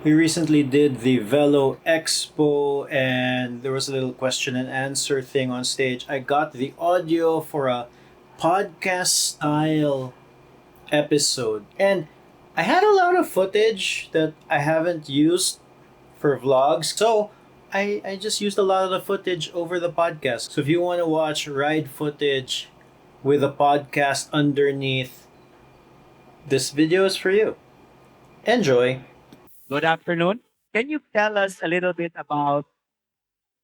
We recently did the Velo Expo and there was a little question and answer thing on stage. I got the audio for a podcast style episode and I had a lot of footage that I haven't used for vlogs. So I just used a lot of the footage over the podcast. So if you want to watch ride footage with a podcast underneath, this video is for you. Enjoy. Good afternoon. Can you tell us a little bit about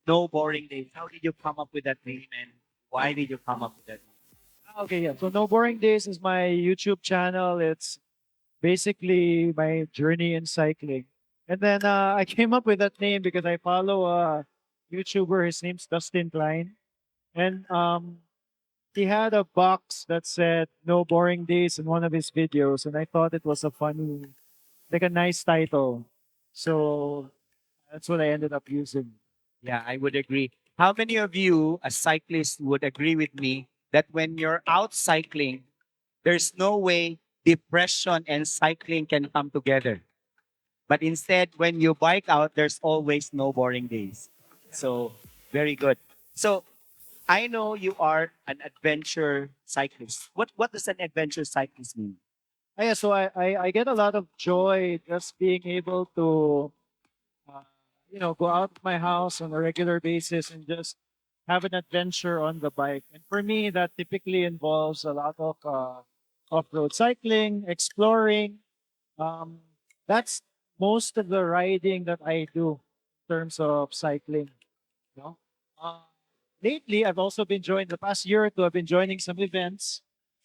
No Boring Days? How did you come up with that name and why did you come up with that name? Okay, yeah. So No Boring Days is my YouTube channel. It's basically my journey in cycling. And then I came up with that name because I follow a YouTuber. His name's Dustin Klein. And he had a box that said No Boring Days in one of his videos. And I thought it was a funny, like a nice title. So that's what I ended up using. Yeah, I would agree. How many of you, as cyclists, would agree with me that when you're out cycling, there's no way depression and cycling can come together? But instead, when you bike out, there's always no boring days. So, very good. So, I know you are an adventure cyclist. What does an adventure cyclist mean? Yeah, so I get a lot of joy just being able to uh, go out of my house on a regular basis and just have an adventure on the bike. And for me, that typically involves a lot of off-road cycling, exploring. Um, that's most of the riding that I do in terms of cycling. You know, uh, lately I've also been joining the past year or two. I've been joining some events,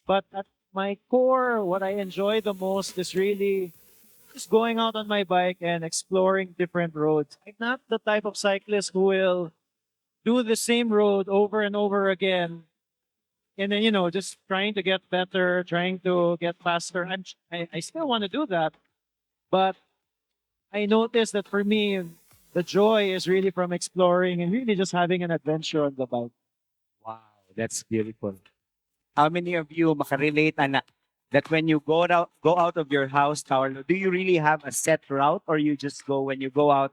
but at my core, what I enjoy the most is really just going out on my bike and exploring different roads. I'm not the type of cyclist who will do the same road over and over again and then just trying to get better, trying to get faster. I still want to do that, but I noticed that for me the joy is really from exploring and really just having an adventure on the bike. Wow, that's beautiful. How many of you makarelate na that when you go out of your house, Carlo, do you really have a set route or you just go when you go out,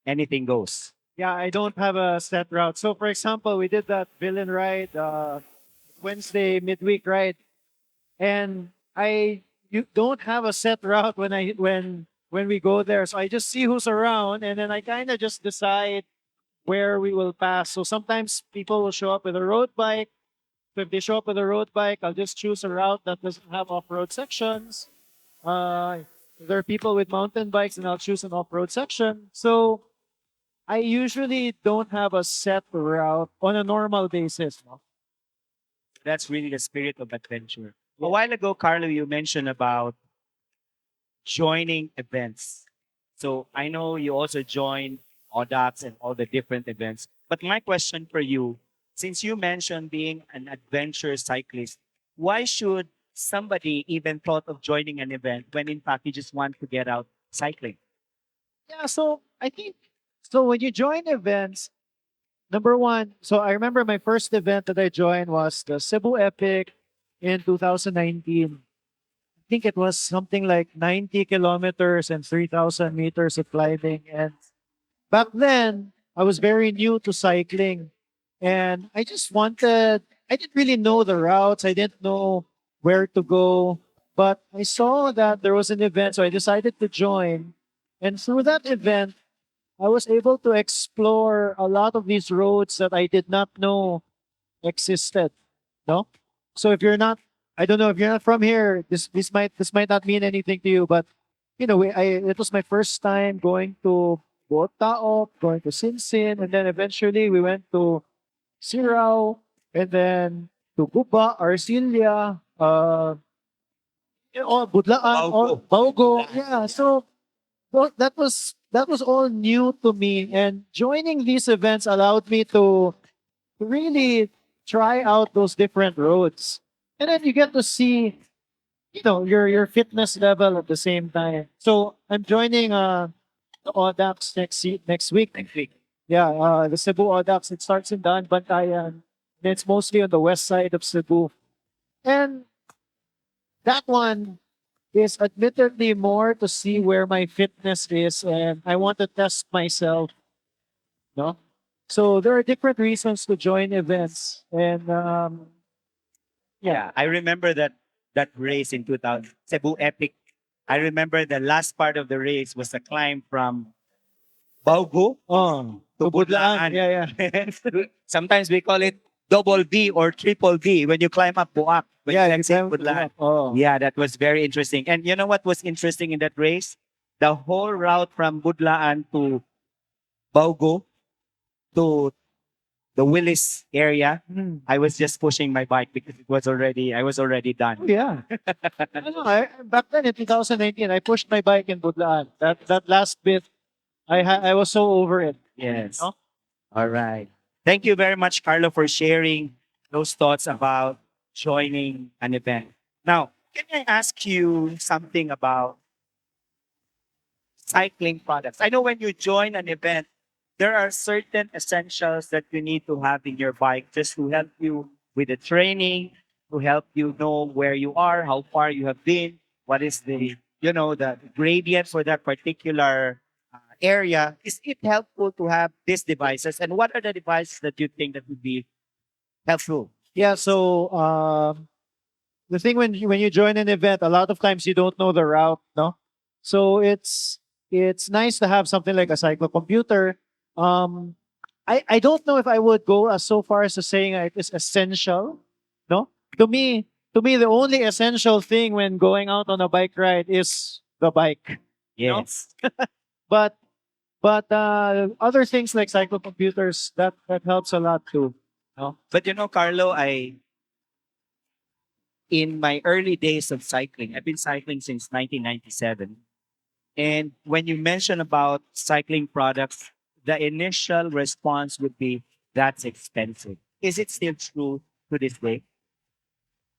anything goes? Yeah, I don't have a set route. So for example, we did that villain ride, Wednesday midweek ride, and I you don't have a set route when we go there. So I just see who's around, and then I kind of just decide where we will pass. So sometimes people will show up with a road bike. So if they show up with a road bike, I'll just choose a route that doesn't have off-road sections. There are people with mountain bikes, and I'll choose an off-road section. So I usually don't have a set route on a normal basis. No? That's really the spirit of adventure. A while ago, Carlo, you mentioned about joining events. So I know you also join Audax and all the different events. But my question for you, since you mentioned being an adventure cyclist, why should somebody even thought of joining an event when in fact you just want to get out cycling? Yeah, so I think so when you join events, number one, so I remember my first event that I joined was the Cebu Epic in 2019. I think it was something like 90 kilometers and 3,000 meters of climbing. And back then, I was very new to cycling. And I didn't really know the routes. I didn't know where to go. But I saw that there was an event, so I decided to join. And through that event, I was able to explore a lot of these roads that I did not know existed. No? So if you're not, I don't know if you're not from here, this might not mean anything to you, but it was my first time going to Botaop, going to Sinsin, and then eventually we went to Sirao, and then to Guba, Arcilia, Budlaan, Baugo. Baugo. Yeah, so well, that was all new to me, and joining these events allowed me to really try out those different roads, and then you get to see your fitness level at the same time. So I'm joining the Audax next week. Next week. Yeah, the Cebu Audax. It starts in Daan Bantayan. And it's mostly on the west side of Cebu, and that one is admittedly more to see where my fitness is, and I want to test myself. No, so there are different reasons to join events, and Yeah, I remember that race in 2000, Cebu Epic. I remember the last part of the race was a climb from Baugo oh, to to Budlaan, Budlaan. yeah. Sometimes we call it double B or triple B when you climb up Buak. When Yeah, you you exit climb to Budlaan. Buak. Oh. Yeah, that was very interesting. And you know what was interesting in that race? The whole route from Budlaan to Baugo to the Willis area, Hmm. I was just pushing my bike because I was already Oh, done. yeah. Back then in 2019, I pushed my bike in Budlaan. That last bit, I was so over it. Yes. No? All right. Thank you very much, Carlo, for sharing those thoughts about joining an event. Now, can I ask you something about cycling products? I know when you join an event, there are certain essentials that you need to have in your bike just to help you with the training, to help you know where you are, how far you have been, what is the gradient for that particular area. Is it helpful to have these devices? And what are the devices that you think that would be helpful? Yeah. So the thing when you join an event, a lot of times you don't know the route. No. So it's nice to have something like a cyclocomputer. Um, I don't know if I would go as so far as to saying it is essential. No, to me, the only essential thing when going out on a bike ride is the bike. No? Yes. But other things like cyclocomputers that helps a lot too. No? But Carlo, in my early days of cycling, I've been cycling since 1997. And when you mention about cycling products, the initial response would be, that's expensive. Is it still true to this day?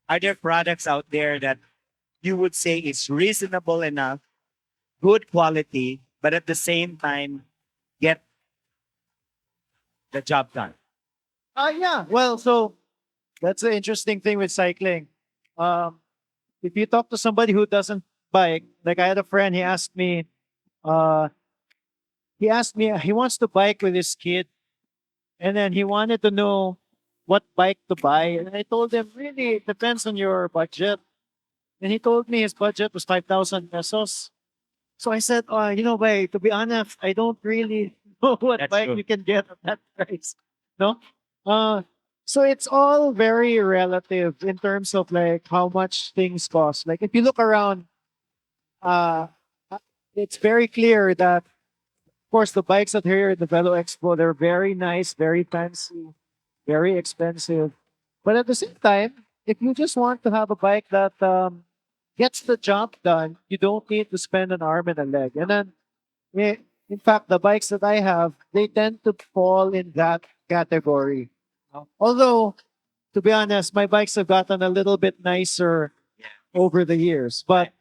Are there products out there that you would say is reasonable enough, good quality, but at the same time get the job done? Yeah. Well, so that's the interesting thing with cycling. Um, if you talk to somebody who doesn't bike, like I had a friend, uh, he asked me, he wants to bike with his kid, and then he wanted to know what bike to buy. And I told him, really, it depends on your budget. And he told me his budget was 5,000 pesos. So I said, to be honest, I don't really know what That's bike true. you can get at that price. No? Uh, so it's all very relative in terms of like how much things cost. Like if you look around, uh, it's very clear that, of course, the bikes that are here at the Velo Expo, they're very nice, very fancy, very expensive. But at the same time, if you just want to have a bike that gets the job done, you don't need to spend an arm and a leg. And then, in fact, the bikes that I have, they tend to fall in that category. Although, to be honest, my bikes have gotten a little bit nicer over the years. But,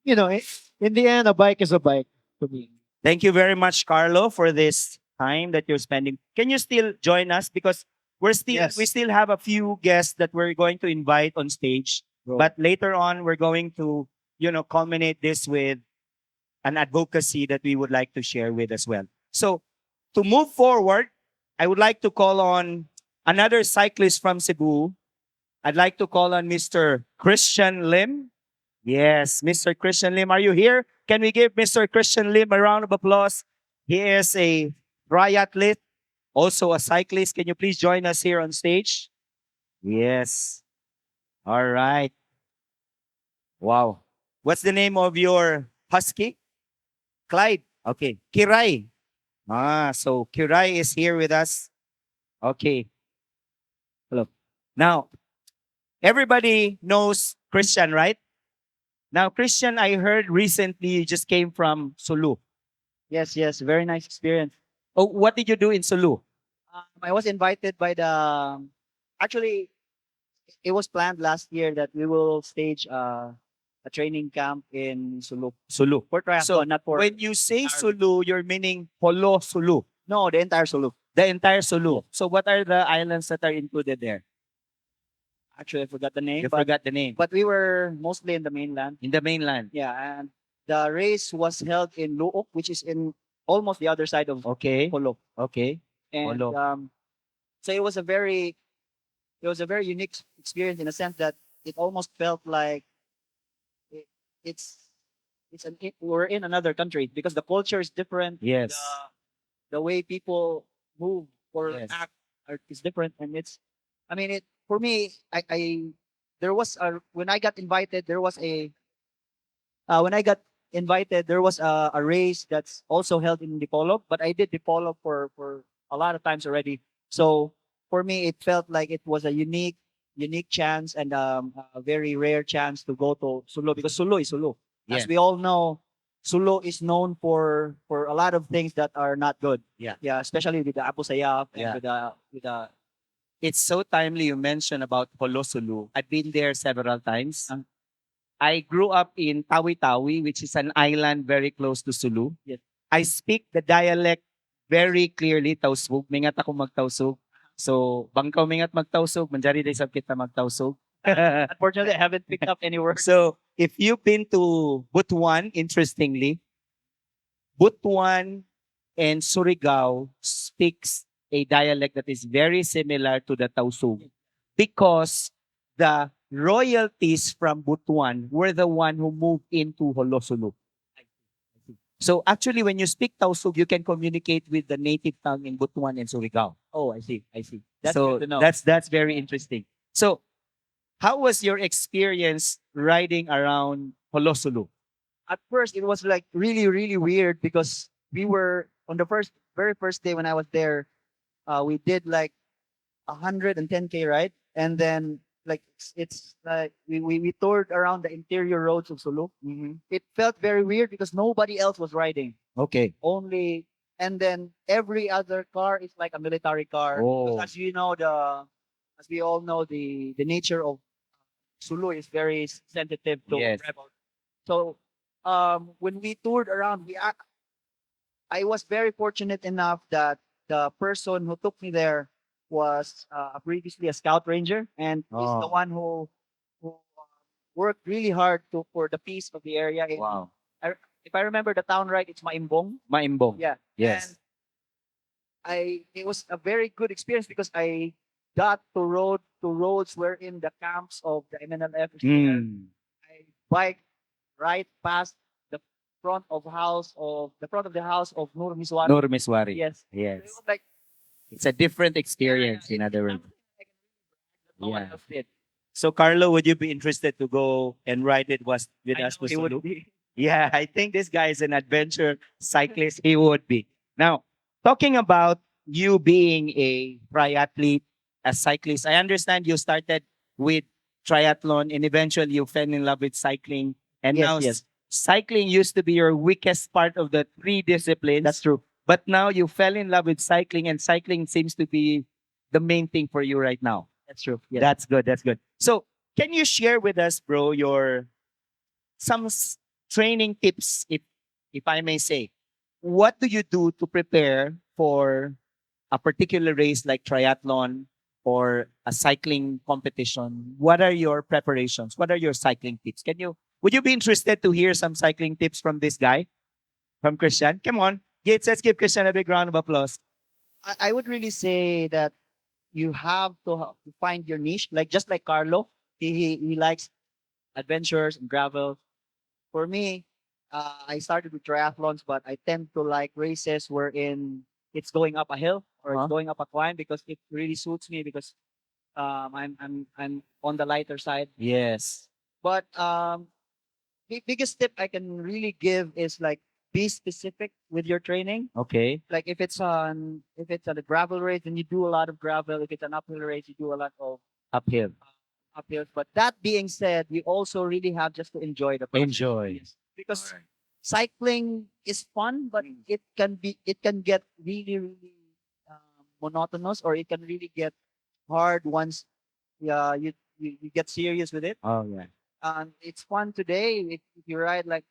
in the end, a bike is a bike to me. Thank you very much, Carlo, for this time that you're spending. Can you still join us? Because Yes. we still have a few guests that we're going to invite on stage. But later on, we're going to, culminate this with an advocacy that we would like to share with as well. So to move forward, I would like to call on another cyclist from Cebu. I'd like to call on Mr. Christian Lim. Yes, Mr. Christian Lim, are you here? Can we give Mr. Christian Lim a round of applause? He is a triathlete, also a cyclist. Can you please join us here on stage? Yes. All right. Wow. What's the name of your husky? Clyde. Okay. Kirai. So Kirai is here with us. Okay. Hello. Now, everybody knows Christian, right? Now, Christian, I heard recently you just came from Sulu. Yes, yes, very nice experience. Oh, what did you do in Sulu? I was invited by actually, it was planned last year that we will stage a training camp in Sulu Sulu. for triathlon, So not for when you say Sulu, you're meaning Polo Sulu, no, the entire Sulu. the entire Sulu. So what are the islands that are included there? Actually, I forgot the name. You but, forgot the name. but we were mostly in the mainland. In the mainland. Yeah, and the race was held in Luok, which is in almost the other side of Okay. Polo. Okay. And Polo. so it was a very unique experience in a sense that it almost felt like it, it's we're in another country because the culture is different. Yes. The way people move or Yes. act is different, and it's. I mean, it for me. I there was a when I got invited. There was a when I got invited. There was a race that's also held in Dipolog, but I did Dipolog for a lot of times already. So for me, it felt like it was a unique chance and a very rare chance to go to Sulu because Sulu is Sulu. As Yes. we all know, Sulu is known for a lot of things that are not good. Yeah. Yeah, especially with the Apu Sayap and Yeah. with the It's so timely you mentioned about Holosulu. I've been there several times. I grew up in Tawi-Tawi, which is an island very close to Sulu. Yes. I speak the dialect very clearly, Tausug. Mingat ako magtausug. So, bangkaw mingat magtausug, manjari day sab kita magtausug. unfortunately I haven't picked up any words. So, if you've been to Butuan, interestingly, Butuan and Surigao speaks a dialect that is very similar to the Tausug because the royalties from Butuan were the one who moved into Holosulu. So actually, when you speak Tausug, you can communicate with the native tongue in Butuan and Surigao. Oh, I see. That's So good to know. that's very interesting. So, how was your experience riding around Holosulu? At first it was like really weird because we were on the very first day when I was there. We did like 110K ride, and then like it's like we toured around the interior roads of Sulu. It felt very weird because nobody else was riding. Okay. Only and then every other car is like a military car. Oh. Because as we all know the nature of Sulu is very sensitive to Yes. rebels. So when we toured around, I was very fortunate enough that the person who took me there was previously a scout ranger, and he's the Oh. one who worked really hard for the peace of the area. Wow. If I remember the town right, it's Maimbong. Maimbong. Yeah. Yes. And it was a very good experience because I got to roads wherein the camps of the MNLF is there. Mm. I biked right past the front of the house of Nur Miswari. Nur Miswari. Yes. Yes. It was like It's a different experience, in other words. no one Yeah. else did. So, Carlo, would you be interested to go and ride it with I us know to he would Sulu? be. Yeah, I think this guy is an adventure cyclist. He would be. Now, talking about you being a triathlete, a cyclist, I understand you started with triathlon and eventually you fell in love with cycling. And Yes, now yes. cycling used to be your weakest part of the three disciplines. That's true. But now you fell in love with cycling, and cycling seems to be the main thing for you right now. That's true. Yes. That's good. That's good. So, can you share with us, bro, your some training tips, if I may say? What do you do to prepare for a particular race like triathlon or a cycling competition? What are your preparations? What are your cycling tips? Would you be interested to hear some cycling tips from this guy, from Christian? Come on, Gates, let's give Christian a big round of applause. I would really say that you have to find your niche. Like just like Carlo, he likes adventures and gravel. For me, I started with triathlons, but I tend to like races wherein it's going up a hill or Uh-huh. it's going up a climb because it really suits me because I'm on the lighter side. Yes. But the biggest tip I can really give is like be specific with your training. Okay. Like if it's on a gravel race, then you do a lot of gravel. If it's an uphill race, you do a lot of Uphill. uphills. But that being said, you also really have just to enjoy the process. Enjoy. Yes. Because cycling is fun, but it can get really monotonous, or it can really get hard once you get serious with it. Oh yeah. And it's fun today if you ride like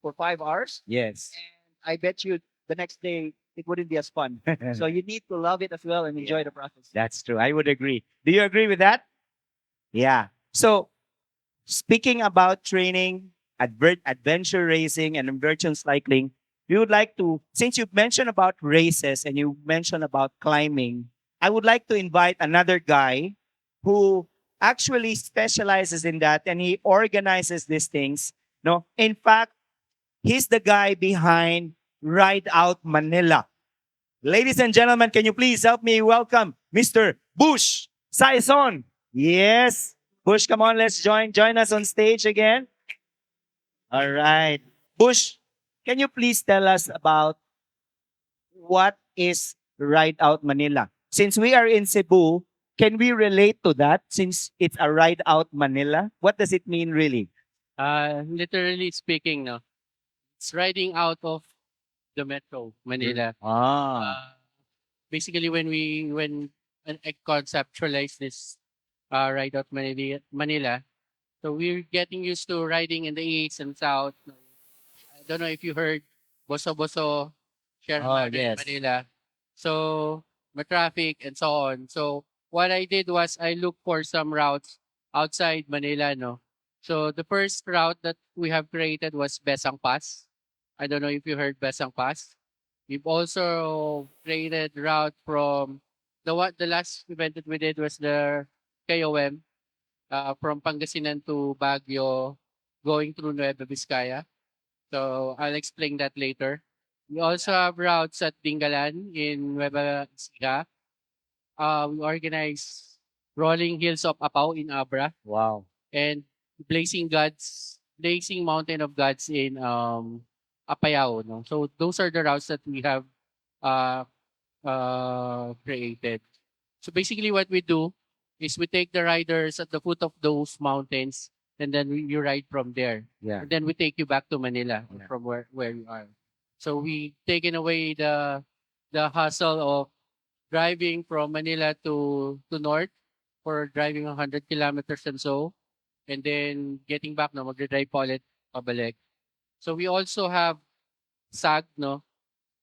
for 5 hours, Yes. and I bet you the next day it wouldn't be as fun. So you need to love it as well and enjoy the process. That's true. I would agree. Do you agree with that? Yeah. So speaking about training, adventure racing, and adventure cycling, we would like to, since you've mentioned about races and you mentioned about climbing, I would like to invite another guy who actually specializes in that and he organizes these things. No, in fact, he's the guy behind Ride Out Manila. Ladies and gentlemen, can you please help me welcome Mr. Bush Saison? Yes. Bush, come on, let's join us on stage again. All right. Bush, can you please tell us about what is Ride Out Manila? Since we are in Cebu, can we relate to that since it's a Ride Out Manila? What does it mean really? Literally speaking, no, it's riding out of the metro Manila. Ah. Uh, Basically, when I conceptualize this ride out Manila, so we're getting used to riding in the east and south. I don't know if you heard Boso Boso, Sierra Oh, Madre, in yes. Manila. So traffic and so on. So what I did was I looked for some routes outside Manila, no. So the first route that we have created was Besang Pass. I don't know if you heard Besang Pass. We've also created route from the last event that we did was the KOM from Pangasinan to Baguio going through Nueva Vizcaya. So I'll explain that later. We also have routes at Dingalan in Nueva Ecija. We organize Rolling Hills of Apao in Abra Wow. and Blazing Mountain of Gods in Apayao. No? So those are the routes that we have uh, created. So basically, what we do is we take the riders at the foot of those mountains, and then you ride from there. Yeah. And then we take you back to Manila Yeah. from where you are. So we taken away the hassle of driving from Manila to north for driving 100 kilometers and so, and then getting back no magdadrive pa ulit pabalik. So we also have SAG no.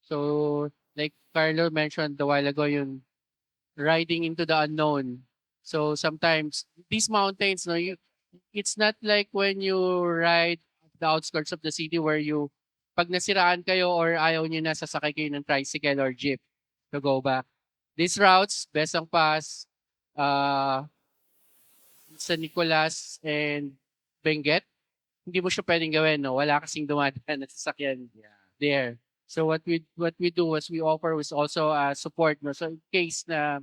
So like Carlo mentioned a while ago yung riding into the unknown. So sometimes these mountains no it's not like when you ride the outskirts of the city where you pag nasiraan kayo or ayaw niyo na sasakay kayo ng tricycle or jeep to go back. These routes, Besang Pass, uh, San Nicolas, and Benguet, hindi mo siya pwedeng gawin, no? Wala kasing dumadaan na sasakyan there. So what we do was we offer was also support, no? So in case na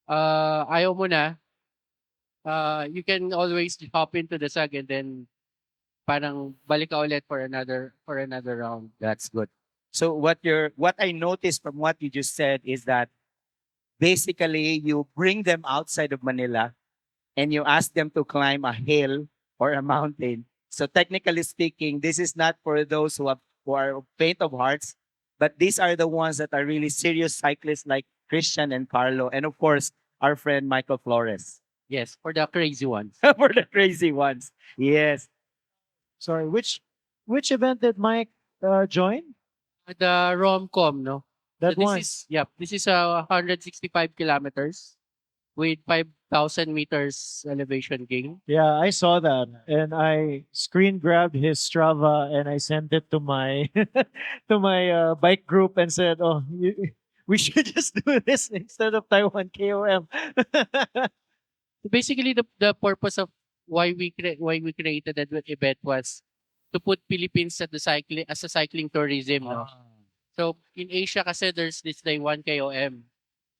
ayaw mo na, you can always hop into the SAG and then parang balik ka ulit for another round. That's good. So what I noticed from what you just said is that basically you bring them outside of Manila and you ask them to climb a hill or a mountain. So technically speaking, this is not for those who are faint of hearts, but these are the ones that are really serious cyclists like Christian and Carlo, and of course our friend Michael Flores. Yes, for the crazy ones. For the crazy ones. Yes. Sorry, which event did Mike join? The Romcom, no? That So one. this is 165 kilometers with 5,000 meters elevation gain. Yeah, I saw that, and I screen grabbed his Strava and I sent it to my to my bike group and said, "Oh, we should just do this instead of Taiwan KOM." So basically, the purpose of why we created that event was to put Philippines at the cycling as a cycling tourism. No? So in Asia kasi there's this Taiwan KOM.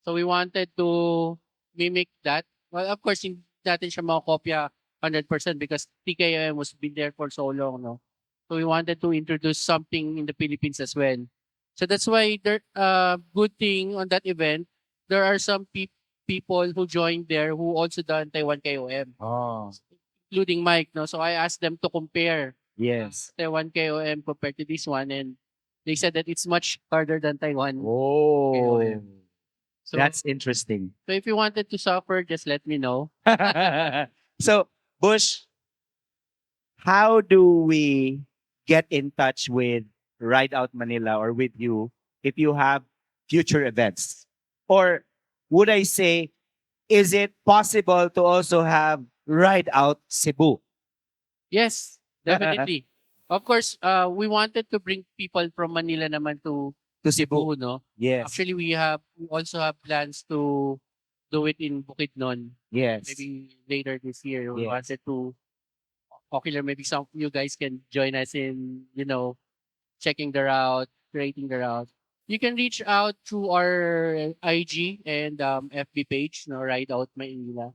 So we wanted to mimic that. Well, of course, hindi natin siya makakopya 100% because TKM was been there for so long, no? So we wanted to introduce something in the Philippines as well. So that's why good thing on that event, there are some people who joined there who also done Taiwan KOM, Oh, including Mike, no? So I asked them to compare yes. Taiwan KOM compared to this one, and they said that it's much harder than Taiwan. Oh, So, that's interesting. so if you wanted to suffer, just let me know. So, Bush, how do we get in touch with Ride Out Manila or with you if you have future events? Or would I say is it possible to also have Ride Out Cebu? Yes, definitely. Of course, we wanted to bring people from Manila naman To Cebu. Cebu, no? Yes. Actually, we also have plans to do it in Bukidnon. Yes. Maybe later this year. We Yes. wanted to, okay, maybe some of you guys can join us in, checking the route, creating the route. You can reach out through our IG and FB page, no, Ride Out Manila.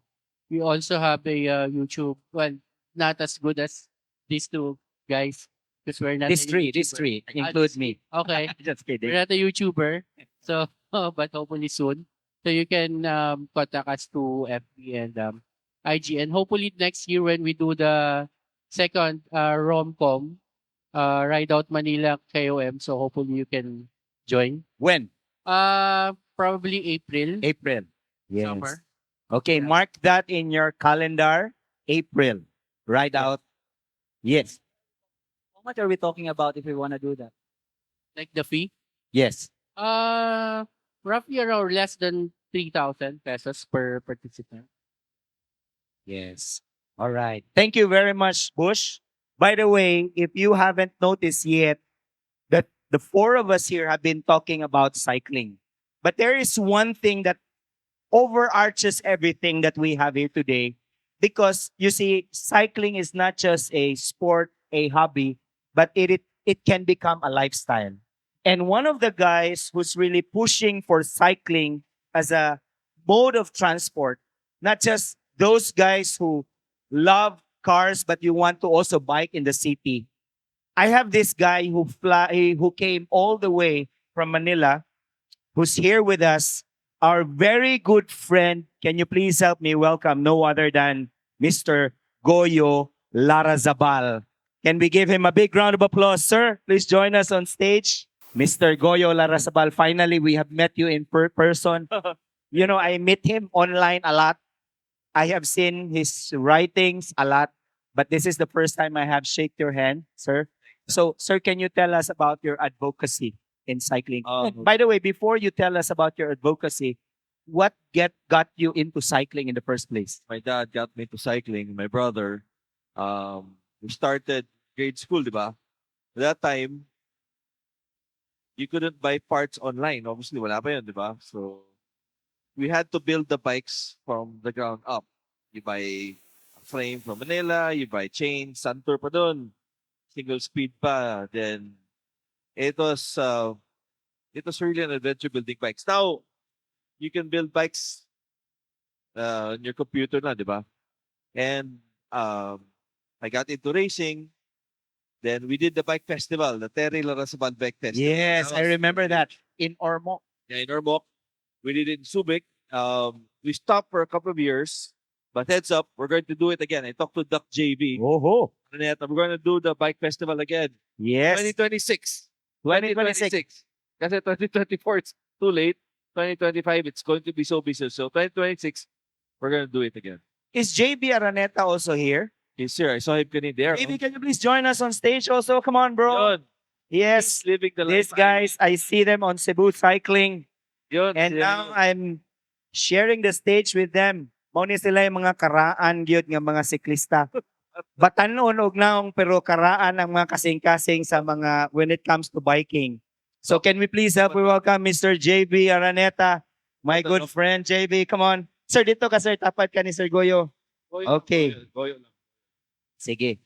We also have a YouTube. Well, not as good as these two guys because we're not These a three, YouTuber. include me. Okay, Just we're kidding. not a YouTuber, so but hopefully soon. So you can contact us to FB and IG, and hopefully next year when we do the second rom-com, Ride Out Manila KOM. So hopefully you can join. When? Probably April. April. Yes. Summer. Okay, Yeah. mark that in your calendar. April. Ride Yeah. Out. Yes. How much are we talking about if we want to do that? Like the fee. Yes. Roughly around less than 3,000 pesos per participant. Yes. All right. Thank you very much, Bush. By the way, if you haven't noticed yet, that the four of us here have been talking about cycling. But there is one thing that overarches everything that we have here today. Because you see, cycling is not just a sport, a hobby, but it can become a lifestyle. And one of the guys who's really pushing for cycling as a mode of transport, not just those guys who love cars, but you want to also bike in the city. I have this guy who came all the way from Manila, who's here with us, our very good friend. Can you please help me welcome no other than Mr. Goyo Larazabal. Can we give him a big round of applause, sir? Please join us on stage. Mr. Goyo Larazabal, finally we have met you in person. I met him online a lot. I have seen his writings a lot, but this is the first time I have shake your hand, sir. So, sir, can you tell us about your advocacy in cycling? And by the way, before you tell us about your advocacy, what got you into cycling in the first place? My dad got me into cycling. My brother, we started grade school, di ba? At that time, you couldn't buy parts online. Obviously, wala pa yun, di ba? So, we had to build the bikes from the ground up. You buy a frame from Manila, you buy chains, Santur pa dun, single speed pa. Then, it was really an adventure building bikes. Now, you can build bikes on your computer na, di ba? And I got into racing. Then we did the bike festival, the Terry Larasabal Bike Festival. Yes, That I was remember that in Ormo. Yeah, in Ormoc. We did it in Subic. We stopped for a couple of years, but heads up, we're going to do it again. I talked to Duck JB. Oh, We're going to do the bike festival again. yes. 2026. 2026. Kasi 2024, it's too late. 2025, it's going to be so busy. So 2026, we're going to do it again. Is JB Araneta also here? Yes, sir. I saw him kanina there. JB, can you please join us on stage also? Come on, bro. Yun. Yes, He's living the these life. guys, I see them on Cebu cycling. Yun. And Yun. now I'm sharing the stage with them. Mao ni sila yung mga karaan gyud nga mga siklista. Batanon og naong pero karaan ang mga kasing-kasing sa mga when it comes to biking. So can we please help we welcome Mr. JB Araneta, my good friend JB. Come on. Sir, dito ka sir, tapat ka ni Sir Goyo. Goyo, Okay. Goyo lang. Sige.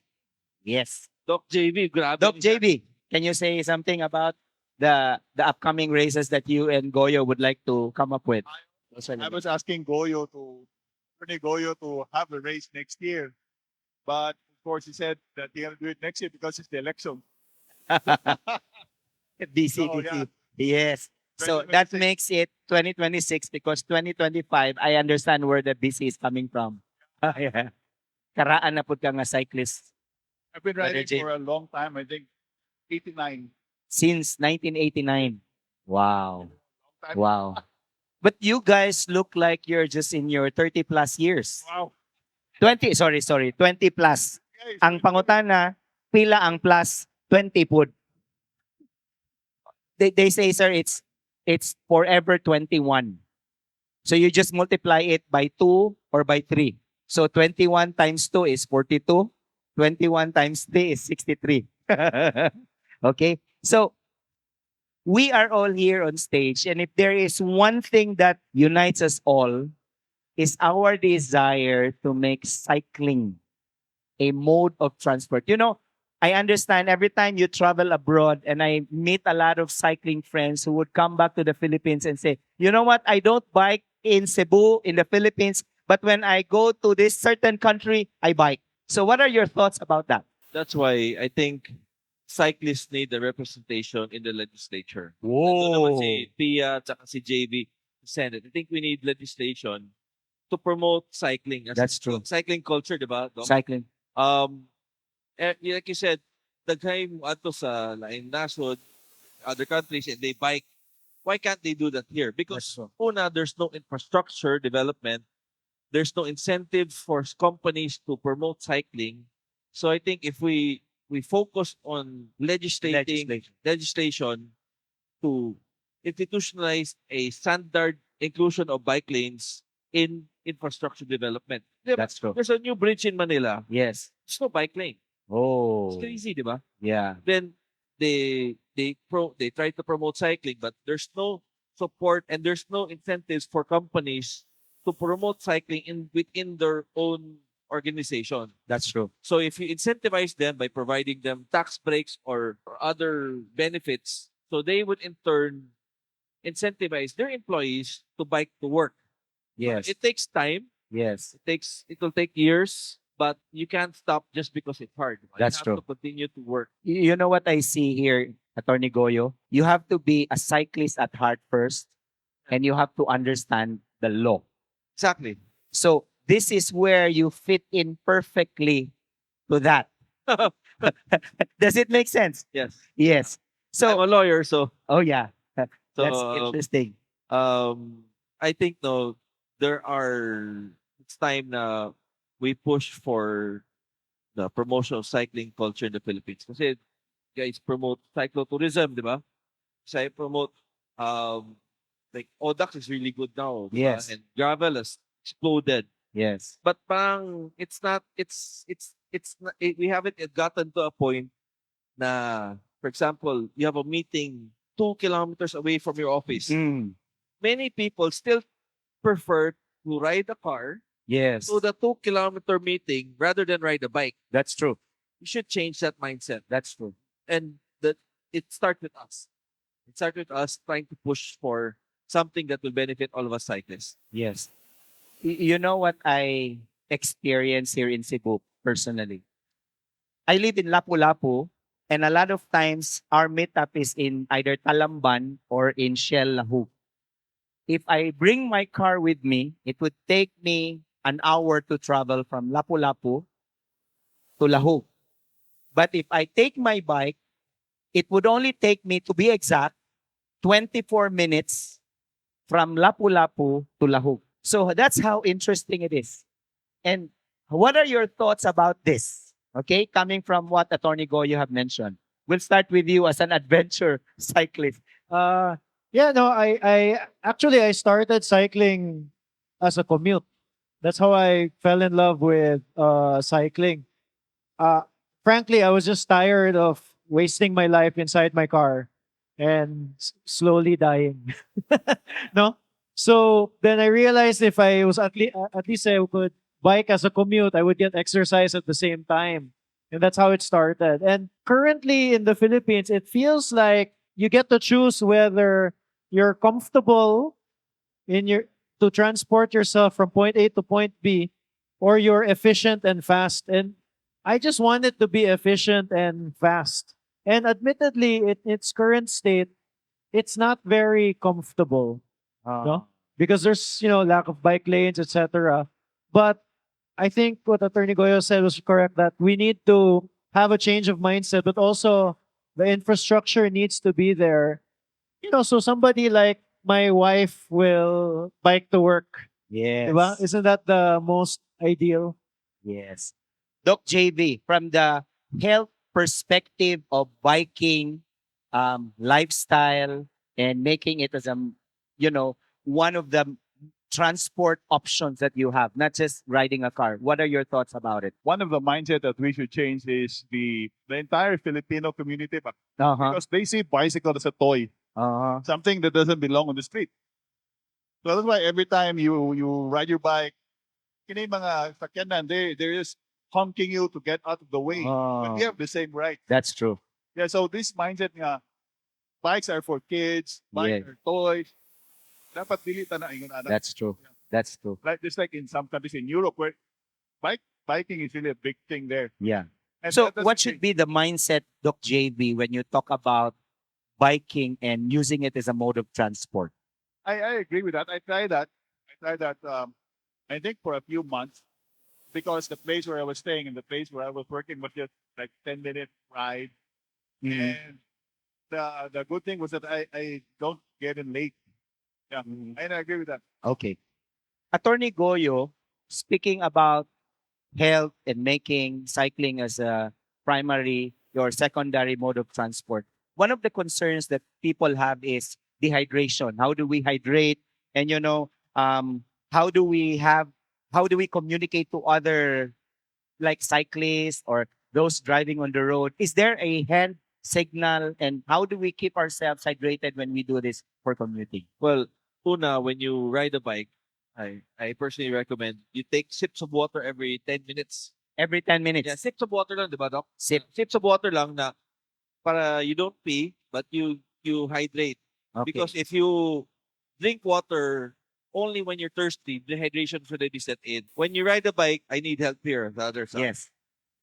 Yes. Doc JB, grabe. Doc JB, can you say something about the upcoming races that you and Goyo would like to come up with? I was asking Attorney Goyo to have a race next year. But of course he said that he gonna do it next year because it's the election. BC, Oh, BC. Yes. So that 2026. makes it 2026 because 2025, I understand where the BC is coming from. Yeah. Karaan na pud ka nga cyclist I've been Brother riding Jay. for a long time, I think 89. since 1989. Wow. Time. Wow. But you guys look like you're just in your 30 plus years. Wow. 20 plus. Guys, Ang pangutana, pila ang plus 20 pud. They say sir it's forever 21. So you just multiply it by 2 or by 3. So 21 times 2 is 42. 21 times 3 is 63. Okay? So we are all here on stage, and if there is one thing that unites us all, is our desire to make cycling a mode of transport. You know, I understand every time you travel abroad, and I meet a lot of cycling friends who would come back to the Philippines and say, you know what, I don't bike in Cebu, in the Philippines, but when I go to this certain country, I bike. So what are your thoughts about that? That's why I think cyclists need a representation in the legislature. Ito naman si Pia at saka si JB, Senate. I think we need legislation to promote cycling. That's true. Cycling culture, di ba? Dom? Cycling. Like you said, daghay mo ato sa laing nasod, other countries, and they bike. Why can't they do that here? Because una, there's no infrastructure development. There's no incentive for companies to promote cycling. So I think if we focus on legislation to institutionalize a standard inclusion of bike lanes in infrastructure development. Di ba? That's true. There's a new bridge in Manila. Yes. There's no bike lane. Oh. It's crazy, di ba? Yeah. Then they try to promote cycling, but there's no support and there's no incentives for companies to promote cycling within their own organization. That's true. So if you incentivize them by providing them tax breaks or other benefits, so they would in turn incentivize their employees to bike to work. Yes. It takes time. Yes. It will take years, but you can't stop just because it's hard. That's you true. have to continue to work. You know what I see here, Attorney Goyo? You have to be a cyclist at heart first, and you have to understand the law. Exactly. So this is where you fit in perfectly to that. Does it make sense? Yes. Yes. So I'm a lawyer, so Oh yeah, that's So, interesting. I think no, it's time na we push for the promotion of cycling culture in the Philippines. Kasi guys promote cyclotourism, di ba? Kasi promote like Audax is really good now, di ba? Yes. And gravel has exploded. Yes. But parang it's not we haven't yet gotten to a point na, for example, you have a meeting 2 kilometers away from your office. Mm. Many people still prefer to ride a car Yes. to the 2-kilometer meeting rather than ride a bike. That's true. You should change that mindset. That's true. And that it starts with us. It starts with us trying to push for something that will benefit all of us cyclists. Yes. You know what I experience here in Cebu personally? I live in Lapu-Lapu, and a lot of times our meetup is in either Talamban or in Shell Lahu. If I bring my car with me, it would take me an hour to travel from Lapu-Lapu to Lahu. But if I take my bike, it would only take me, to be exact, 24 minutes from Lapu-Lapu to Lahu. So that's how interesting it is. And what are your thoughts about this? Okay, coming from what Attorney Goyo have mentioned. We'll start with you as an adventure cyclist. Yeah, no, I started cycling as a commute. That's how I fell in love with cycling. Frankly, I was just tired of wasting my life inside my car and slowly dying. No? So then I realized if I was at least I could bike as a commute, I would get exercise at the same time. And that's how it started. And currently in the Philippines, it feels like you get to choose whether you're comfortable to transport yourself from point A to point B, or you're efficient and fast. And I just wanted to be efficient and fast. And admittedly, in its current state, it's not very comfortable. No? Because there's, lack of bike lanes, etc. But I think what Attorney Goyo said was correct, that we need to have a change of mindset, but also the infrastructure needs to be there. So somebody like my wife will bike to work. Yes. Diba? Isn't that the most ideal? Yes. Doc JB, from the health perspective of biking, lifestyle, and making it as one of the transport options that you have, not just riding a car. What are your thoughts about it? One of the mindset that we should change is the entire Filipino community, but Uh-huh. because they see bicycle as a toy, Uh-huh. something that doesn't belong on the street. So that's why every time you ride your bike, kini mga sakyanan, they're just honking you to get out of the way. But we Oh, have the same right. that's true. Yeah, so this mindset nga, bikes are for kids, bikes Yeah. are toys. Dapat dili ta na ingon ana. That's true. That's true. Like just like in some countries in Europe where biking is really a big thing there. Yeah. And So that's what the should thing. be the mindset, Doc JB, when you talk about biking and using it as a mode of transport? I agree with that. I tried that. I think for a few months because the place where I was staying and the place where I was working was just like 10-minute ride. Mhm. And the good thing was that I don't get in late. Yeah. Mhm. And I agree with that. Okay. Attorney Goyo, speaking about health and making cycling as a primary or secondary mode of transport, one of the concerns that people have is dehydration. How do we hydrate? And how do we communicate to other like cyclists or those driving on the road? Is there a hand signal, and how do we keep ourselves hydrated when we do this for commuting? Well, una, when you ride a bike, I personally recommend you take sips of water every 10 minutes. Every 10 minutes. Yeah, sips of water lang, di ba, Doc? Sip. Sips of water lang na para you don't pee, but you hydrate. Okay. Because if you drink water only when you're thirsty, dehydration should already set in. When you ride a bike, I need help here, the other side. Yes.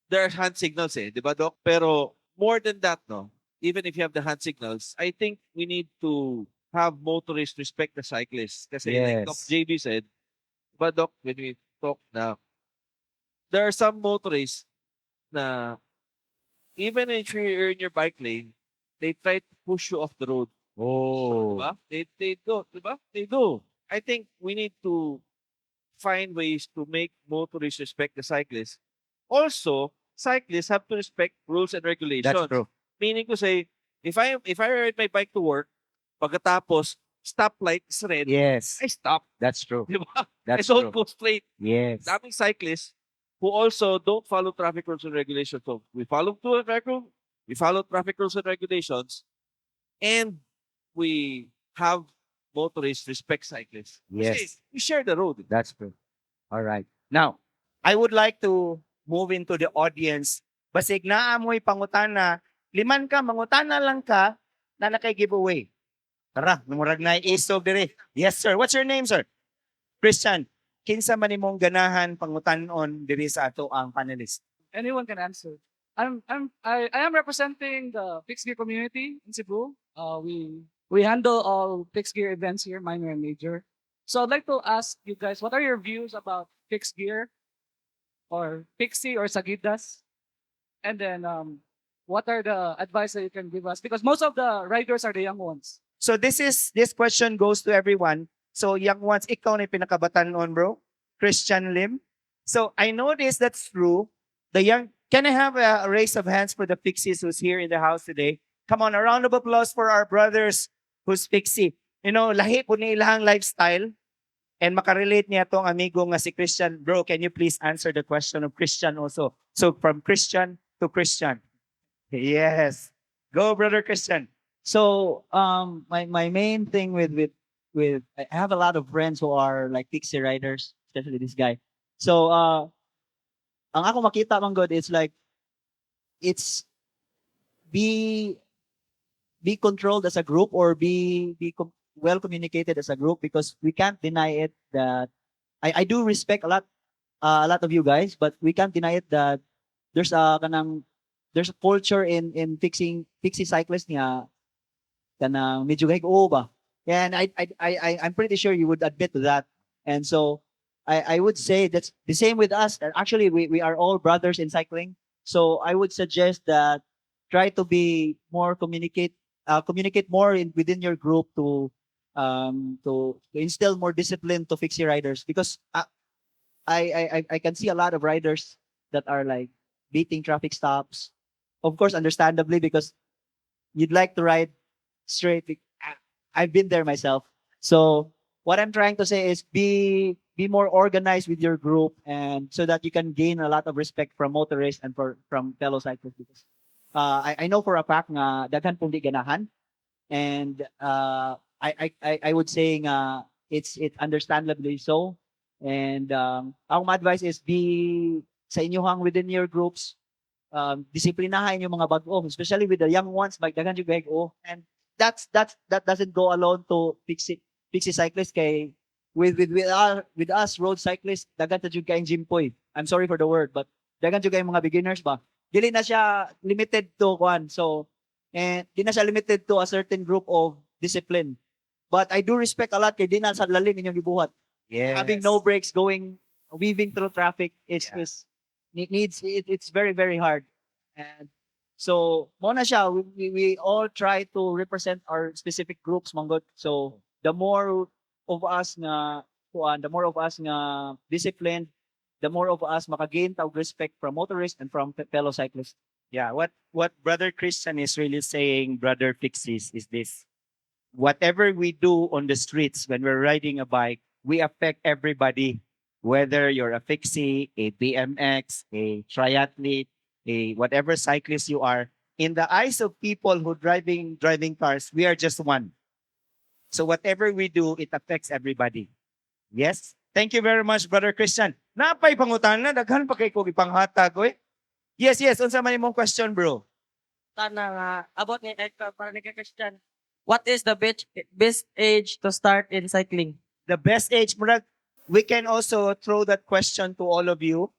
There are hand signals di ba, Doc? Pero more than that, no, even if you have the hand signals, I think we need to have motorists respect the cyclists. Kasi like Doc Yes. JB said, but Doc, when we talk now, there are some motorists na even if you're in your bike lane, they try to push you off the road. Oh. Diba? They do, diba? They do. I think we need to find ways to make motorists respect the cyclists. Also, cyclists have to respect rules and regulations. That's true. Meaning to say, if I ride my bike to work, pagkatapos stoplight is red, Yes. I stop. That's true. Di ba? That's I don't true. go straight. Yes. Daming cyclists who also don't follow traffic rules and regulations. So we follow traffic rules and regulations, and we have motorists respect cyclists. Kasi Yes. we share the road. That's true. All right. Now, I would like to move into the audience. Basig naa mo'y pangutana, liman ka, mangutana lang ka, na nakay-giveaway. Tara, murag na isog dire. Yes, sir. What's your name, sir? Christian. Kinsa man imong ganahan pangutanon diri sa ato ang panelist? Anyone can answer. I am representing the fixed gear community in Cebu. We handle all fixed gear events here, minor and major. So I'd like to ask you guys, what are your views about fixed gear, or Pixie or Sagidas? And then what are the advice that you can give us? Because most of the riders are the young ones. So this question goes to everyone. So young ones, ikaw na yung pinakabatanon, bro. Christian Lim. So I noticed that's true. Can I have a raise of hands for the Pixies who's here in the house today? Come on, a round of applause for our brothers who's Pixie. Lahi po ni ilang lifestyle. And makarelate niya tong amigo nga si Christian. Bro, can you please answer the question of Christian also? So from Christian to Christian. Yes. Go, brother Christian. So my main thing with I have a lot of friends who are like pixie riders, especially this guy. So ang ako makita man good is like it's be controlled as a group, or well communicated as a group, because we can't deny it that I do respect a lot of you guys, but we can't deny it that there's a culture in pixie cyclists niya kanang medyo gahigo ba. And I'm pretty sure you would admit to that. And so I would say that's the same with us. Actually, we are all brothers in cycling. So I would suggest that try to be more communicate more within your group to instill more discipline to fixie riders, because I can see a lot of riders that are like beating traffic stops. Of course, understandably, because you'd like to ride straight. I've been there myself. So what I'm trying to say is be more organized with your group, and so that you can gain a lot of respect from motorists and from fellow cyclists. Because I know for a fact nga daghan pong di ganahan, and I would say nga it's understandably so. And ang advice is be sa inyohang within your groups, disiplinahan yung mga bag-o, especially with the young ones, magdagan yung bag-o. And that doesn't go alone to fix cyclists kay with us road cyclists, dagan ta jud kay gympoy. I'm sorry for the word, but dagan jud kay mga beginners ba. Dili na siya limited to one. So, and di na siya limited to a certain group of discipline. But I do respect a lot kay di na sa lalim inyong gibuhat. Yes. Having no brakes, weaving through traffic it's very very hard. And so mo na siya, we all try to represent our specific groups manggod. So the more of us nga disciplined, the more of us makagain tawag respect from motorists and from fellow cyclists. Yeah, what Brother Christian is really saying, Brother Fixis, is this. Whatever we do on the streets when we're riding a bike, we affect everybody. Whether you're a fixie, a BMX, a triathlete, a whatever cyclist you are, in the eyes of people who driving cars, we are just one. So whatever we do, it affects everybody. Yes? Thank you very much, Brother Christian. Napay pangutan na, daghan pa kay ko ipanghatag, oy. Yes, unsa man imong question, bro? Tana nga about ni Edka para ni Christian. What is the best age to start in cycling? The best age, murag, we can also throw that question to all of you.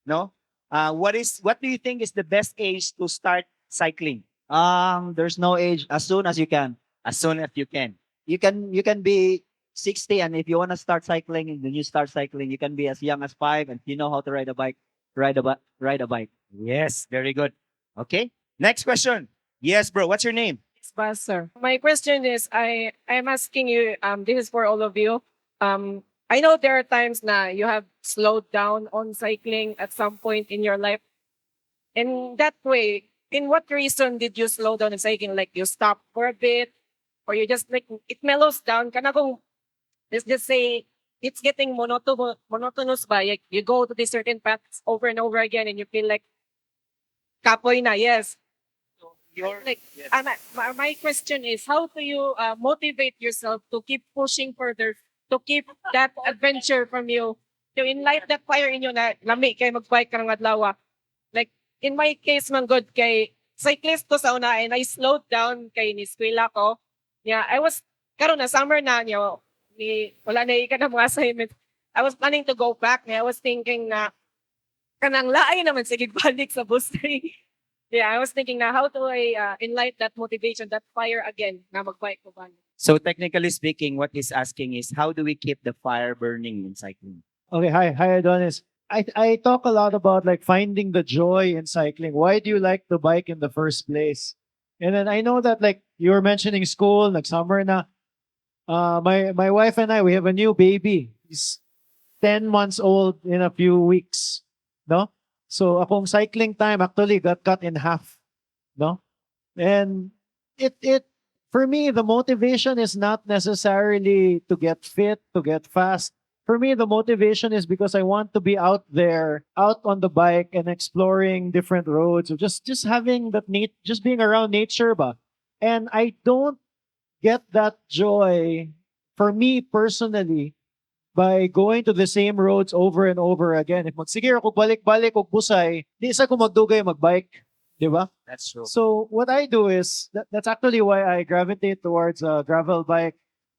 No? What do you think is the best age to start cycling? There's no age, as soon as you can. As soon as you can. You can be 60, and if you want to start cycling and then you start cycling, you can be as young as 5, and you know how to ride a bike, ride a bike. Yes, very good. Okay. Next question. Yes, bro. What's your name? Sir. My question is, I'm asking you, this is for all of you. I know there are times na you have slowed down on cycling at some point in your life. In that way, in what reason did you slow down in cycling? Like you stop for a bit, or you just like, it mellows down. Kana kung, let's just say, it's getting monotonous ba? Like, you go to these certain paths over and over again and you feel like, kapoy na, yes. Like, my question is, how do you motivate yourself to keep pushing further, to keep that adventure from you, to enlight that fire in you na lami kay magbike ka ng adlaw? Like, in my case, man good, kay cyclist ko sa una, and I slowed down kay ni eskwela ko. Yeah, I was, karon na summer na niyo, wala na ika na mga assignment. I was planning to go back. I was thinking na, kanang laay naman, sige, balik sa bus. Yeah, I was thinking na how do I enlight that motivation, that fire again na magbike ko ba? So technically speaking, what he's asking is, how do we keep the fire burning in cycling? Okay, hi Adonis. I talk a lot about like finding the joy in cycling. Why do you like the bike in the first place? And then I know that like you were mentioning school, like summer na. My wife and I, we have a new baby. He's 10 months old in a few weeks. No? So akong cycling time actually got cut in half. No? And it for me, the motivation is not necessarily to get fit, to get fast. For me, the motivation is because I want to be out there, out on the bike and exploring different roads, or just having that just being around nature ba. And I don't get that joy for me personally by going to the same roads over and over again. If magsigir ako balik-balik og busay, di sa ko magdugay magbike, di ba? That's true. So what I do is that's actually why I gravitate towards a gravel bike,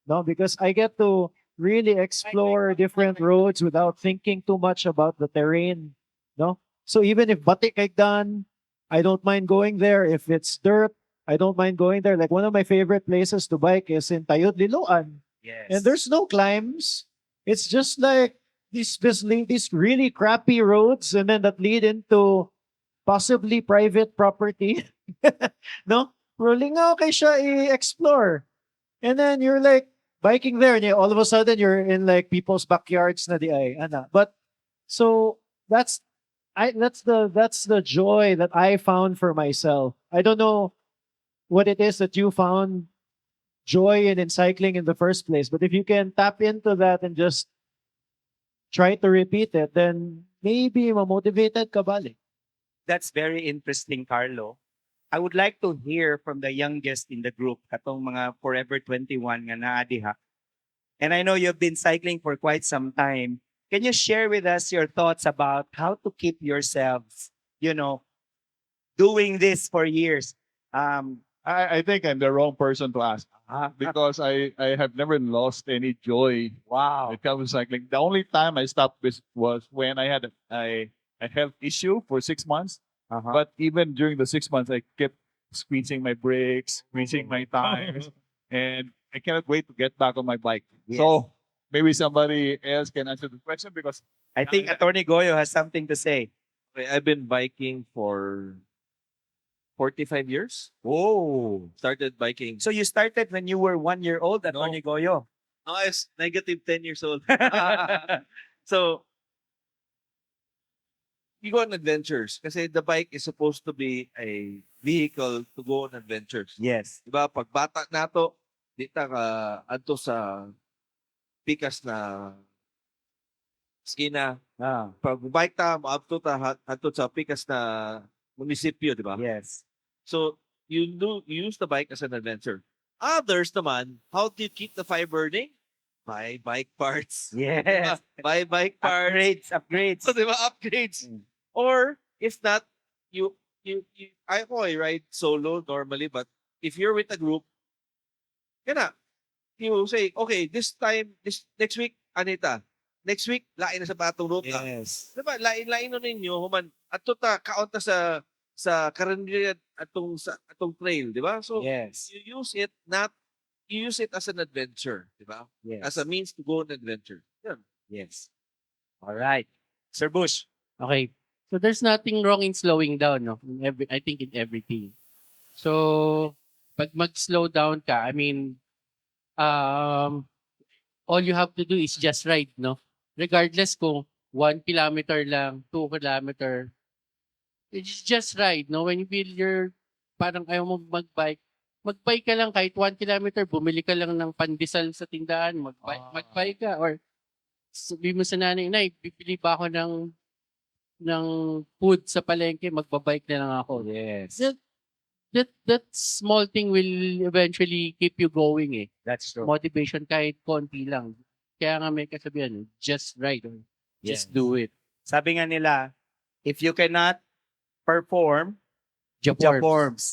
no? Because I get to really explore different roads without thinking too much about the terrain, no? So even if batik kay done, I don't mind going there. If it's dirt, I don't mind going there. Like one of my favorite places to bike is in Tayud Liloan. Yes. And there's no climbs. It's just like these really crappy roads, and then that lead into possibly private property. No? Rolling out kay siya i-explore. And then you're like biking there, and all of a sudden you're in like people's backyards na di ay. Ana. But so that's the joy that I found for myself. I don't know what it is that you found joy in cycling in the first place. But if you can tap into that and just try to repeat it, then maybe mamotivated ka balik. That's very interesting, Carlo. I would like to hear from the youngest in the group, katong mga Forever 21 nga naa diha. And I know you've been cycling for quite some time. Can you share with us your thoughts about how to keep yourselves, doing this for years? I think I'm the wrong person to ask because I have never lost any joy Wow. when it comes to cycling. The only time I stopped was when I had a health issue for 6 months. Uh-huh. But even during the 6 months, I kept squeezing my brakes, squeezing my tires, and I cannot wait to get back on my bike. Yes. So maybe somebody else can answer the question because I think Attorney Goyo has something to say. Okay, I've been biking for 45 years. Oh. Started biking. So you started when you were 1 year old, Attorney Goyo. I was negative 10 years old. So, you go on adventures kasi the bike is supposed to be a vehicle to go on adventures. Yes. Diba? Pag bata nato, di ta ka adto sa pikas na skina. Ah. Pag bike ta, maabto ta adto sa pikas na munisipyo, di ba? Yes. So, you use the bike as an adventure. Others naman, how do you keep the fire burning? Buy bike parts. Yes. Diba? Buy bike parts. Upgrades. So, di ba? Upgrades. Mm. Or, if not, I ride solo normally, but if you're with a group, you say, okay, this next week, Anita, next week, lain na sa batong route. Yes. Diba? Lain nun ninyo, human, ato ta, kaunta sa karamihan atong trail, di ba? So, Yes. you use it as an adventure, di ba? Yes. As a means to go on adventure. Yan. Yes. All right. Sir Bush. Okay. So there's nothing wrong in slowing down, no? I think in everything. So, pag mag-slow down ka, I mean, all you have to do is just ride, no? Regardless kung 1 kilometer lang, 2 kilometer, it's just ride, no? When you feel parang ayaw mo magbike ka lang kahit 1 kilometer, bumili ka lang ng pandesal sa tindahan, magbike ka, or sabi mo sa nanay, bibili ba ako ng food sa palengke, magbabike na lang ako. Yes. That small thing will eventually keep you going eh. That's true. Motivation kahit konti lang. Kaya nga may kasabihan, just ride or just Yes. do it. Sabi nga nila, if you cannot perform, Japorms. Japorms.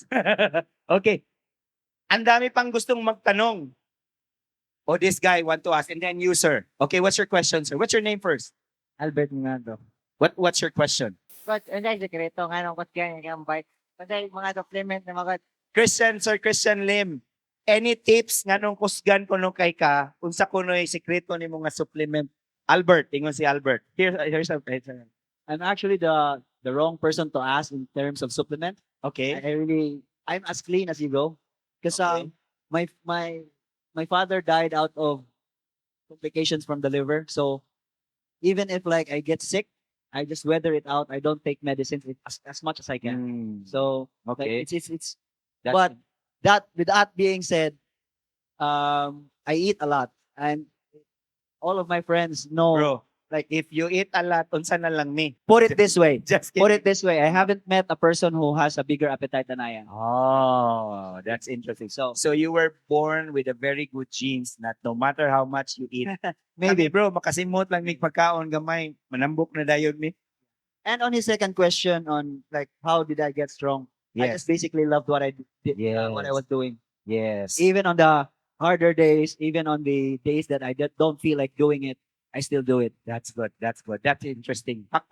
Okay. Ang dami pang gustong magtanong. Oh, this guy want to ask. And then you, sir. Okay, what's your question, sir? What's your name first? Albert Mungado. What's your question? But, hindi, sekreto nga nung kot ganyan kang bike. Kasi mga supplement na mga Sir Christian Lim. Any tips nga nung kusgan ko nung kay ka, unsa kuno'y sekreto ni mga supplement? Albert, ingon si Albert. Here's a I'm actually the wrong person to ask in terms of supplement. Okay. I'm as clean as you go. Because Okay. my father died out of complications from the liver. So even if like I get sick, I just weather it out. I don't take medicines as much as I can. Mm, So like, okay. it's That's- but with that being said, I eat a lot, and all of my friends know. bro, like if you eat a lot, unsa na lang ni? Put it this way. Just Put kidding. it this way. I haven't met a person who has a bigger appetite than I am. Oh, that's interesting. So you were born with a very good genes that no matter how much you eat, maybe bro, makasimot lang mig pagkaon gamay, manambok na dayon mi. And on his second question on like how did I get strong? I Yes. just basically loved what I did, what I Yes. was doing. Yes. Even on the harder days, even on the days that I don't feel like doing it, I still do it. That's good. That's good. That's interesting. Pak.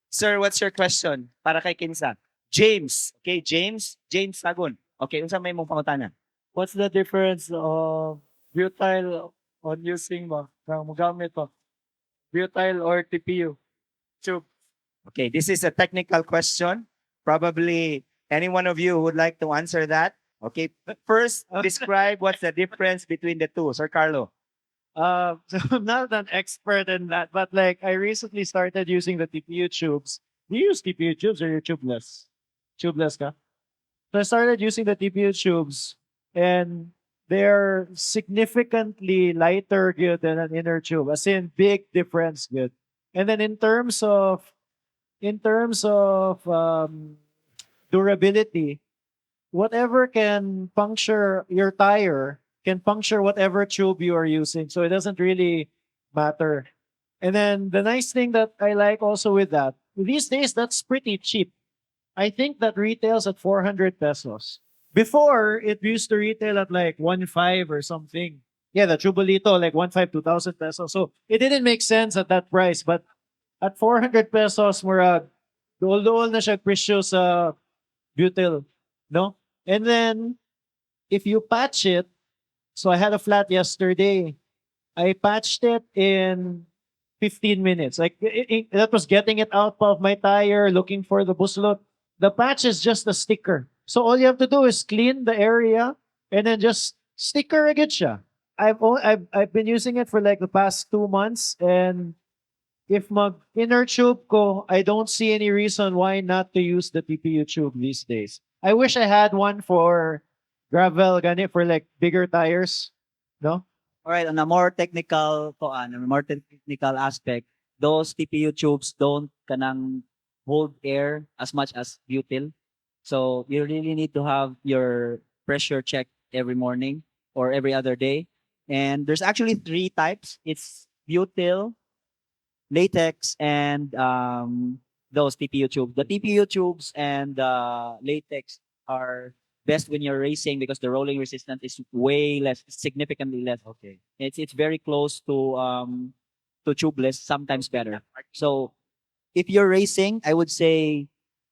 Sir, what's your question? Para kay Kinsa. James. Okay, James. James Sagon. Okay, unsa may mong pangutana? What's the difference of butyl on using magamit butyl or TPU tube? Okay, this is a technical question. Probably any one of you would like to answer that. Okay, first describe what's the difference between the two. Sir Carlo. So I'm not an expert in that, but like I recently started using the TPU tubes. Do you use TPU tubes or you're tubeless? Tubeless ka? So I started using the TPU tubes, and they're significantly lighter good than an inner tube. As in, big difference good. And then in terms of durability, whatever can puncture your tire can puncture whatever tube you are using. So it doesn't really matter. And then the nice thing that I like also with that, these days that's pretty cheap. I think that retails at 400 pesos. Before, it used to retail at like 1.5 or something. Yeah, the Chubolito, like 1.5, 2,000 pesos. So it didn't make sense at that price. But at 400 pesos, murag, dool na siya presyo sa butyl. No? And then, if you patch it, so I had a flat yesterday. I patched it in 15 minutes. Like, that was getting it out of my tire, looking for the buslot. The patch is just a sticker. So all you have to do is clean the area and then just sticker again siya. I've been using it for like the past 2 months, and if mag inner tube ko, I don't see any reason why not to use the TPU tube these days. I wish I had one for gravel, gani, for like bigger tires. No? All right, on a more technical aspect, those TPU tubes don't kanang hold air as much as butyl. So you really need to have your pressure checked every morning or every other day. And there's actually 3 types. It's butyl, latex, and those TPU tubes. The TPU tubes and latex are best when you're racing because the rolling resistance is way less, significantly less. Okay. It's very close to tubeless, sometimes better. So if you're racing, I would say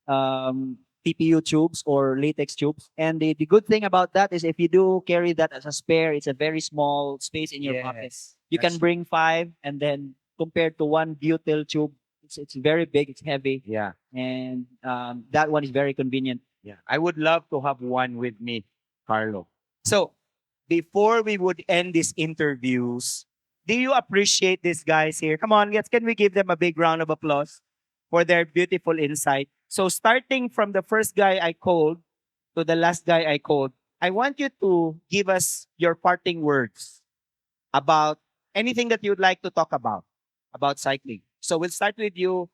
TPU tubes or latex tubes. And the good thing about that is if you do carry that as a spare, it's a very small space in your pocket. You can bring 5, and then compared to one butyl tube, it's very big, it's heavy, Yeah. and that one is very convenient. Yeah. I would love to have one with me, Carlo. So, before we would end these interviews, do you appreciate these guys here? Come on, can we give them a big round of applause for their beautiful insight? So, starting from the first guy I called to the last guy I called, I want you to give us your parting words about anything that you'd like to talk about cycling. So, we'll start with you.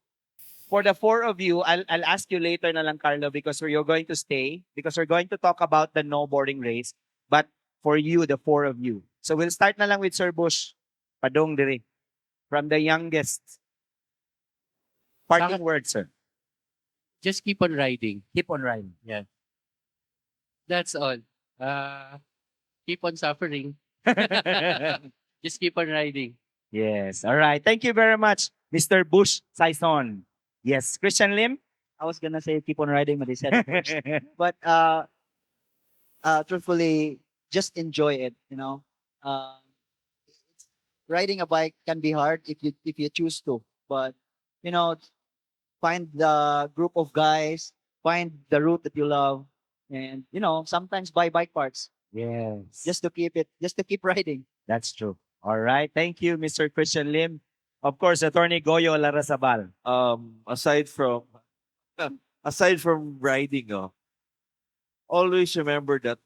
For the 4 of you, I'll ask you later na lang, Carlo, because you're going to stay, because we're going to talk about the no boarding race. But for you, the 4 of you. So we'll start na lang with Sir Bush. Padong diri. From the youngest. Parting words, sir. Just keep on riding. Keep on riding. Yeah. That's all. Keep on suffering. Just keep on riding. Yes. All right. Thank you very much, Mr. Bush Saison. Yes. Christian Lim? I was gonna say keep on riding, but they said it first. But truthfully, just enjoy it. Riding a bike can be hard if you choose to, but find the group of guys, find the route that you love, and sometimes buy bike parts Yes. just to keep riding. That's true. All right. Thank you, Mr. Christian Lim. Of course, Attorney Goyo Larrazabal. Aside from riding, always remember that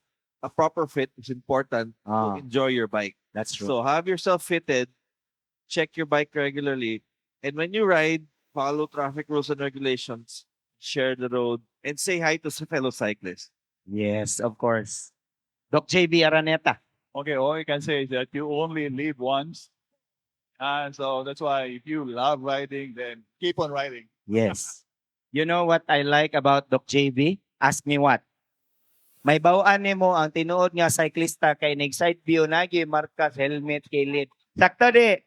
a proper fit is important to enjoy your bike. That's true. So have yourself fitted, check your bike regularly, and when you ride, follow traffic rules and regulations, share the road, and say hi to fellow cyclists. Yes, of course. Doc JB Araneta. Okay, all you can say is that you only live once. And so that's why if you love riding, then keep on riding. Yes. You know what I like about Doc JB? Ask me what? May bawaan nimo ang tinuod nga cyclista kay nag-side view nagi markas helmet kilid. Sakto di.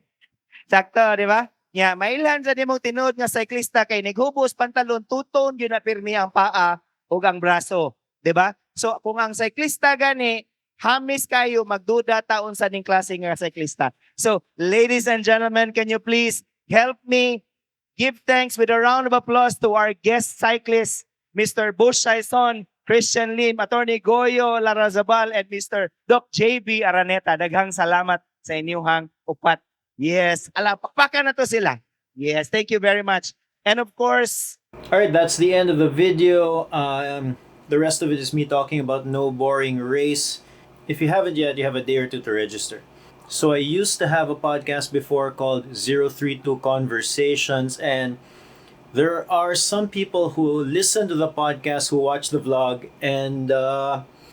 Sakto, di ba? Nya mailhan sa nimong tinuod nga cyclista kay naghubos pantalon tuton gyud na pirmi ang paa ug ang braso, di ba? So kung ang cyclista gani hamis kayo magduda taon sa ning klase nga cyclista. So, ladies and gentlemen, can you please help me give thanks with a round of applause to our guest cyclist, Mr. Bush Saison, Christian Lim, Attorney Goyo Larrazabal, and Mr. Doc JB Araneta. Daghang salamat sa inyong upat. Yes, pakpakan na to sila. Yes, thank you very much. And of course, All right, that's the end of the video. The rest of it is me talking about No Boring Race. If you haven't yet, you have a day or two to register. So I used to have a podcast before called 032 Conversations, and there are some people who listen to the podcast, who watch the vlog, and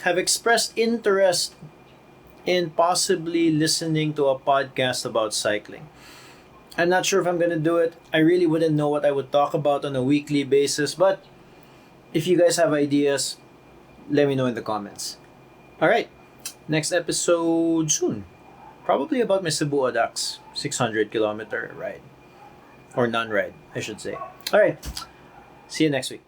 have expressed interest in possibly listening to a podcast about cycling. I'm not sure if I'm gonna do it. I really wouldn't know what I would talk about on a weekly basis, but if you guys have ideas, let me know in the comments. Alright, next episode soon. Probably about my Cebu Audax 600 kilometer ride. Or non-ride, I should say. Alright, see you next week.